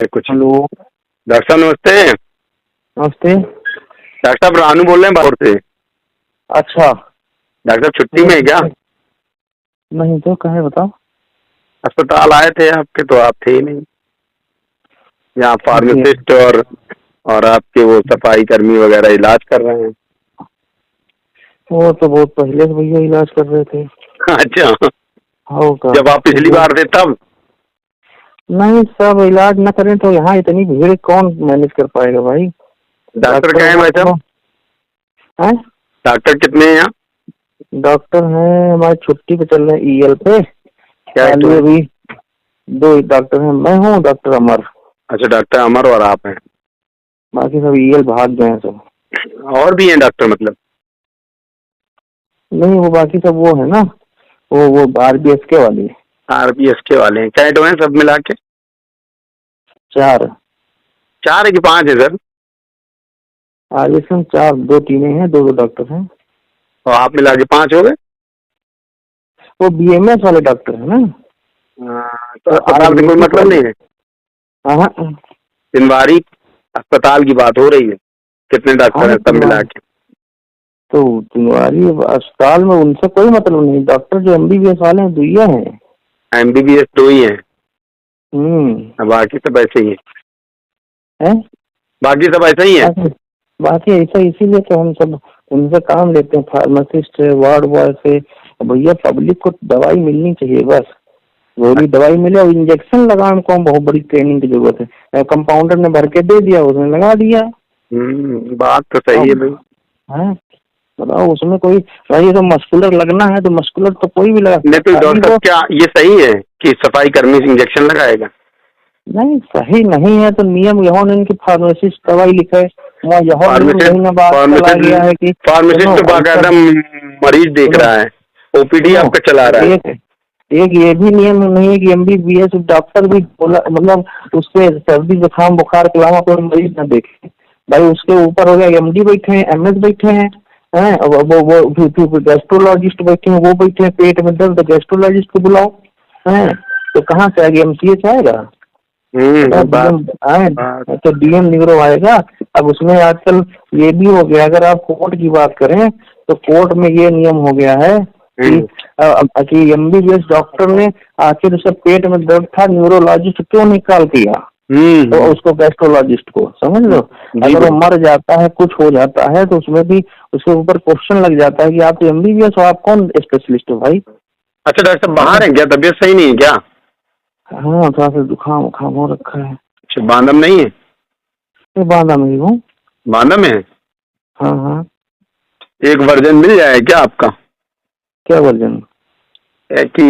कुछ। Hello. Doctor साहब नमस्ते। नमस्ते। डॉक्टर साहब रानू बोल रहे हैं बाहर से। अच्छा। डॉक्टर साहब छुट्टी में है क्या? नहीं तो कहे बताओ। अस्पताल आए थे आपके तो आप थे ही नहीं। यहाँ जी। फार्मासिस्ट और आपके वो सफाई कर्मी वगैरह इलाज कर रहे हैं। वो तो बहुत पहले से भैया इलाज कर रहे थे। अच्छा, हो का जब आप पिछली बार थे तब? नहीं, सब इलाज न करें तो यहाँ इतनी भीड़ कौन मैनेज कर पाएगा भाई। डॉक्टर क्या है भाई साहब? हैं? डॉक्टर कितने हैं यहाँ? डॉक्टर हैं हमारे छुट्टी पे चल रहे हैं ईएल पे। क्या खाली है? अभी दो डॉक्टर हैं, मैं हूँ डॉक्टर अमर। अच्छा, डॉक्टर अमर और आप हैं। बाकी सब ईएल भाग गए हैं सब। और भी हैं डॉक्टर मतलब? नहीं, वो बाकी सब वो है ना, वो RBS के वाले। RBS के वाले हैं। क्या हैं सब मिला के? 4। 4 है कि 5 है सर? RBS में 4, 2 टीमें हैं, 2 डॉक्टर हैं। और आप मिला के 5 हो गए? वो BMS वाले डॉक्टर है ना। तो अस्पताल से कोई मतलब नहीं है? हाँ। दिनवारी अस्पताल की बात हो रही है, कितने डॉक्टर हैं सब मिला के? तो तिवारी अस्पताल में उनसे कोई मतलब नहीं, डॉक्टर जो MBBS वाले हैं दुइया हैं। MBBS 2 ही हैं। बाकी सब ऐसे ही हैं? बाकी सब ऐसा ही है। बाकी ऐसा इसीलिए तो हम सब उनसे काम लेते हैं, फार्मासिस्ट से, वार्ड बॉय से। भैया पब्लिक को दवाई मिलनी चाहिए, बस गोली दवाई मिले और इंजेक्शन लगाने को बहुत बड़ी ट्रेनिंग की जरूरत है। कंपाउंडर ने भर के दे दिया, उसने लगा दिया। बात तो सही है भाई। है बताओ, उसमें कोई भाई तो मस्कुलर लगना है तो मस्कुलर तो कोई भी लगा। नहीं तो डॉक्टर साहब क्या ये सही है कि सफाई कर्मी से इंजेक्शन लगाएगा? नहीं, सही नहीं है तो नियम यह इनकी फार्मासिस्ट दवाई लिखे। फार्मासिस्ट तो बाकायदा मरीज देख रहा है, OPD आपका चला रहा है। एक ये भी नियम नहीं है कि MBBS डॉक्टर भी मतलब उसके सर्दी जुकाम बुखार के अलावा कोई मरीज न देखे। भाई उसके ऊपर हो गया MD बैठे हैं, MS बैठे हैं, वो गैस्ट्रोलॉजिस्ट बैठे हैं, वो बैठे हैं, पेट में दर्द गैस्ट्रोलॉजिस्ट को बुलाओ। है तो कहाँ से आएगा? MCH आएगा? तो DM न्यूरो आएगा। अब उसमें आजकल ये भी हो गया, अगर आप कोर्ट की बात करें तो कोर्ट में ये नियम हो गया है कि MBBS डॉक्टर ने आखिर उसे पेट में दर्द था, न्यूरोलॉजिस्ट क्यों निकाल दिया तो उसको गैस्ट्रोलॉजिस्ट को समझ लो। अगर वो मर जाता है, कुछ हो जाता है तो उसमें भी उसके ऊपर क्वेश्चन लग जाता है कि आप तो MBBS हो, आप कौन स्पेशलिस्ट हो भाई। अच्छा डॉक्टर साहब बाहर है क्या? तबीयत सही नहीं है क्या? हाँ, थोड़ा सा जुकाम उखाम हो रखा है। अच्छा, बांदा में नहीं है? बांदा में ही हूँ। बांदा में है? हाँ। एक वर्जन मिल जाए क्या आपका? क्या वर्जन? कि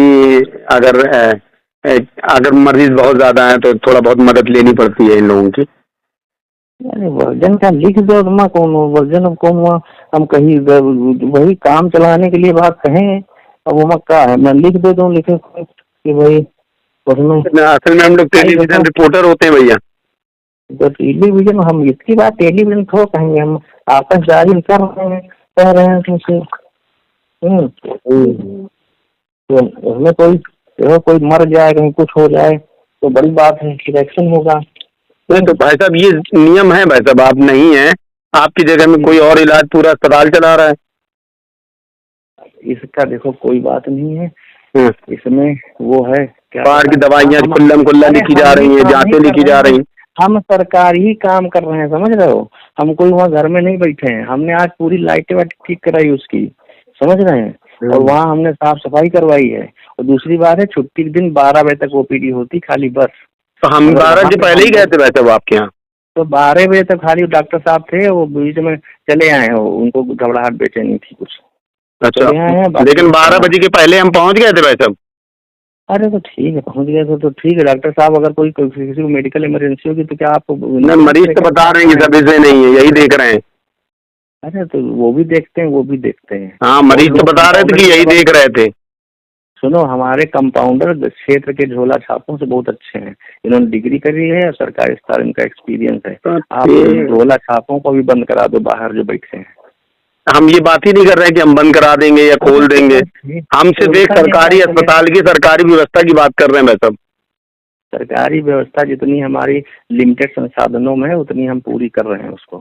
अगर मरीज बहुत ज्यादा है तो थोड़ा बहुत मदद लेनी पड़ती है इन लोगों की। वर्जन का लिख दो तुम कौन वर्जन, अब कौन हुआ हम कहीं वही काम चलाने के लिए बात कहें। अब वो क्या है, मैं लिख देता हूँ लिखे कि भाई असल में हम लोग टेलीविजन रिपोर्टर होते हैं भैया। तो टेलीविजन, हम इसकी बात टेलीविजन थोड़ा कहेंगे, हम आपस जारी कर रहे हैं, कह रहे हैं तुमसे। तो उसमें कोई मर जाए, कहीं कुछ हो जाए तो बड़ी बात है, सिलेक्शन होगा। नहीं तो भाई साहब ये नियम है भाई साहब, आप नहीं है, आपकी जगह में कोई और इलाज पूरा अस्पताल चला रहा है। इसका देखो कोई बात नहीं है, इसमें वो है क्या, बाहर की दवाइयाँ खुल्ला लिखी जा रही हैं, जांचें लिखी जा रही हैं। हम सरकारी ही काम कर रहे हैं, समझ रहे हो। हम कोई वहाँ घर में नहीं बैठे हैं, हमने आज पूरी लाइटें वाइट ठीक कराई उसकी, समझ रहे हैं, और वहाँ हमने साफ सफाई करवाई है। और दूसरी बात है, छुट्टी के दिन 12 बजे तक OPD होती खाली, बस। तो हम 12 से पहले ही गए थे वैसे वो आपके यहाँ? तो 12 बजे तक खाली डॉक्टर साहब थे, वो बीच में चले आए हो, उनको घबराहट बेचैनी थी कुछ। अच्छा, लेकिन 12 बजे के पहले हम पहुँच गए थे भाई साहब। अरे तो ठीक है, पहुंच गए तो ठीक है डॉक्टर साहब। अगर कोई किसी को मेडिकल इमरजेंसी होगी तो क्या आपको? मरीज तो बता रहे हैं कि सभी से नहीं है, यही देख रहे हैं। अरे तो वो भी देखते हैं, हाँ, मरीज तो बता रहे थे कि यही देख रहे थे। सुनो, हमारे कंपाउंडर क्षेत्र के झोला छापों से बहुत अच्छे हैं, इन्होंने डिग्री करी है, सरकारी स्तर इनका एक्सपीरियंस है। आप झोला छापों को भी बंद करा दो बाहर जो बैठे हैं। हम ये बात ही नहीं कर रहे हैं कि हम बंद करा देंगे या खोल देंगे, हम सिर्फ एक सरकारी अस्पताल की सरकारी व्यवस्था की बात कर रहे हैं भाई साहब। सरकारी व्यवस्था जितनी हमारी लिमिटेड संसाधनों में है उतनी हम पूरी कर रहे हैं उसको।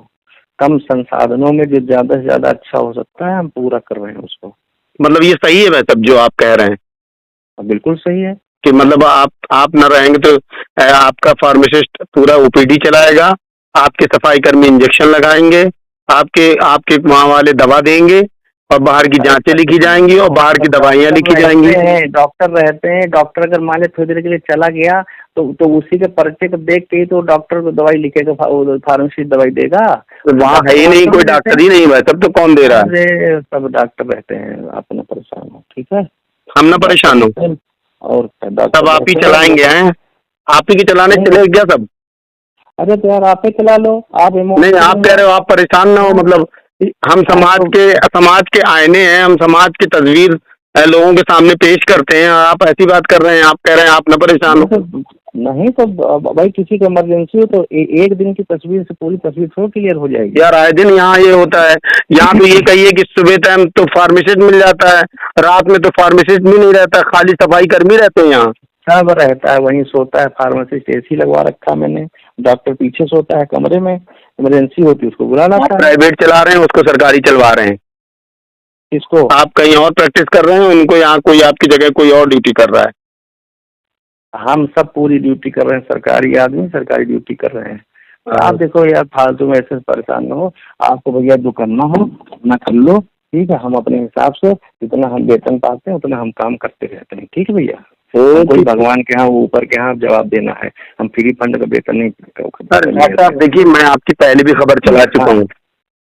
कम संसाधनों में जो ज्यादा से ज्यादा अच्छा हो सकता है हम पूरा कर रहे हैं उसको। मतलब ये सही है भाई साहब जो आप कह रहे हैं बिल्कुल सही है। कि मतलब आप न रहेंगे तो आपका फार्मासिस्ट पूरा ओपीडी चलाएगा, आपके सफाई कर्मी इंजेक्शन लगाएंगे, आपके आपके वहाँ वाले दवा देंगे और बाहर की जांचें लिखी जाएंगी और बाहर की दवाइयाँ लिखी जाएंगी। डॉक्टर रहते हैं, डॉक्टर अगर मान ले थोड़ी देर के लिए चला गया तो उसी के पर्चे को देख के ही तो डॉक्टर को दवाई लिखेगा, फार्मेसी दवाई देगा। तो वहाँ है ही नहीं, कोई डॉक्टर ही नहीं भाई, तब तो कौन दे रहा है? अरे सब डॉक्टर रहते हैं, आप ना परेशान हो, ठीक है? हम ना परेशान हो और सब आप ही चलाएंगे हैं, आप ही के चलाने चले क्या सब? अरे तो यार आप ही चला लो। आप नहीं, आप कह रहे हो आप परेशान ना हो, मतलब हम समाज के आईने हैं, हम समाज की तस्वीर लोगों के सामने पेश करते हैं, आप ऐसी बात कर रहे हैं, आप कह रहे हैं आप ना परेशान हो। नहीं तो भाई किसी को इमरजेंसी हो तो एक दिन की तस्वीर से पूरी तस्वीर थोड़ा क्लियर हो जाएगी यार। आए दिन यहाँ ये होता है, यहाँ तो ये कहिए कि सुबह टाइम तो फार्मासिस्ट मिल जाता है, रात में तो फार्मासिस्ट भी नहीं रहता, खाली सफाई कर्मी रहते हैं यहाँ। सब रहता है, वहीं सोता है फार्मासिस्ट, एसी लगवा रखा मैंने, डॉक्टर पीछे सोता है कमरे में, इमरजेंसी होती है उसको बुला लाता है। प्राइवेट चला रहे हैं, उसको सरकारी चलवा रहे हैं। इसको आप कहीं और प्रैक्टिस कर रहे हैं, उनको यहाँ कोई आपकी जगह कोई और ड्यूटी कर रहा है। हम सब पूरी ड्यूटी कर रहे हैं, सरकारी आदमी सरकारी ड्यूटी कर रहे हैं। आप देखो यार फालतू में ऐसे परेशान न हो, आपको भैया जो करना हो अपना कर लो, ठीक है? हम अपने हिसाब से जितना हम वेतन पाते हैं उतना हम काम करते रहते हैं, ठीक है भैया? कोई भगवान के यहाँ ऊपर के यहाँ जवाब देना है, हम फ्री फंड का वेतन नहीं। देखिए मैं आपकी पहले भी खबर चला चुका हूँ।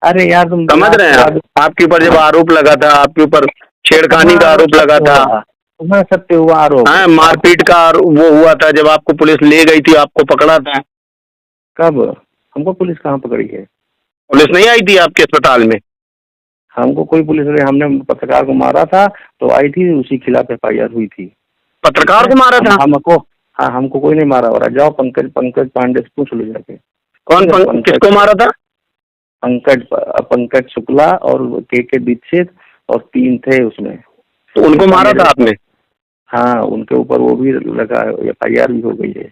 अरे यार तुम समझ रहे हैं, आपके ऊपर जब आरोप लगा था, आपके ऊपर छेड़खानी का आरोप लगा था, सत्य हुआ आरोप, मारपीट का वो हुआ था, जब आपको पुलिस ले गई थी, आपको पकड़ा था। कब? हमको पुलिस कहाँ पकड़ी है? पुलिस नहीं आई थी आपके अस्पताल में? हमको कोई पुलिस नहीं, हमने पत्रकार को मारा था तो आई थी, उसी खिलाफ FIR हुई थी। पत्रकार को मारा था? हमको, हाँ हमको कोई नहीं मारा हो रहा। जाओ पंकज पांडे से पूछ लो जाके। कौन किसको मारा था? पंकज शुक्ला और के दीक्षित और 3 थे उसमें। तो उनको मारा था आपने? हाँ उनके ऊपर वो भी लगा, FIR भी हो गई है।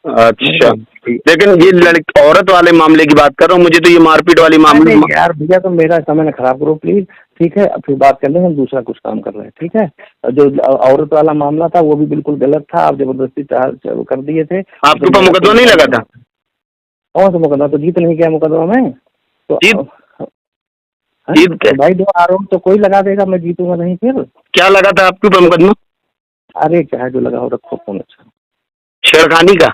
अच्छा, लेकिन ये औरत वाले मामले की बात कर रहा हूँ, मुझे तो ये मारपीट वाली मामले। यार भैया तो मेरा समय न खराब करो प्लीज, ठीक है? फिर बात कर लेंगे, हम दूसरा कुछ काम कर रहे हैं, ठीक है? जो औरत वाला मामला था वो भी बिल्कुल गलत था, आप जबरदस्ती कर दिए थे। आपके ऊपर मुकदमा नहीं लगा था? कौन सा मुकदमा? तो जीत नहीं गया मुकदमा में तो जीत भाई, 2 आरोप तो कोई लगा देगा, मैं जीतूंगा नहीं। फिर क्या लगा था आपके ऊपर मुकदमा? अरे चाहे जो लगा हो रखो फोन। अच्छा, छेड़खानी का?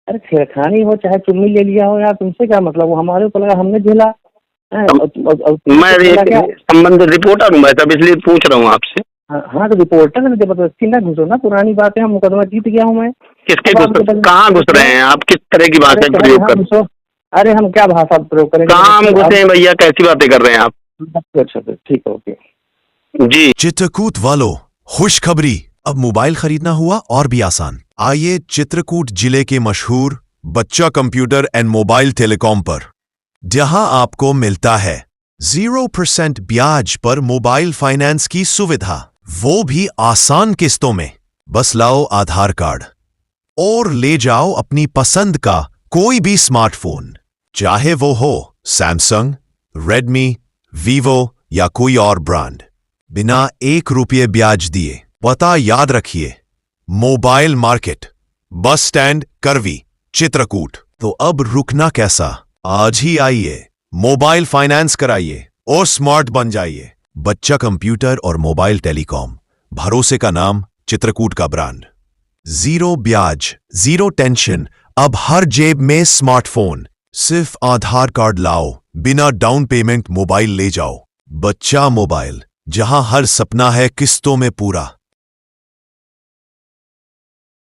अरे छेड़खानी हो चाहे चुम्मी ले लिया हो यार, तुमसे क्या मतलब? वो हमारे ऊपर लगा, हमने झेला। मैं संबंधित रिपोर्टर हूँ भाई साहब, इसलिए पूछ रहा हूँ आपसे। हाँ तो रिपोर्टर जबरदस्ती ना घुसो ना, पुरानी बात है, हम मुकदमा जीत गया हूँ मैं। किसके कहाँ घुस रहे हैं आप? किस तरह की भाषा का प्रयोग कर रहे हैं? अरे हम क्या भाषा प्रयोग करेंगे? कहाँ हम घुसे हैं भैया, कैसी बातें कर रहे हैं आप? अच्छा ठीक है, ओके जी। चित्रकूट वालों, खुशखबरी, अब मोबाइल खरीदना हुआ और भी आसान। आइए चित्रकूट जिले के मशहूर बच्चा कंप्यूटर एंड मोबाइल टेलीकॉम पर, जहां आपको मिलता है 0% ब्याज पर मोबाइल फाइनेंस की सुविधा, वो भी आसान किस्तों में। बस लाओ आधार कार्ड और ले जाओ अपनी पसंद का कोई भी स्मार्टफोन, चाहे वो हो सैमसंग, रेडमी, वीवो या कोई और ब्रांड, बिना 1 रुपये ब्याज दिए। पता याद रखिए, मोबाइल मार्केट, बस स्टैंड, करवी, चित्रकूट। तो अब रुकना कैसा? आज ही आइए, मोबाइल फाइनेंस कराइए और स्मार्ट बन जाइए। बच्चा कंप्यूटर और मोबाइल टेलीकॉम, भरोसे का नाम, चित्रकूट का ब्रांड। 0 ब्याज, 0 टेंशन, अब हर जेब में स्मार्टफोन। सिर्फ आधार कार्ड लाओ, बिना डाउन पेमेंट मोबाइल ले जाओ। बच्चा मोबाइल, जहां हर सपना है किस्तों में पूरा।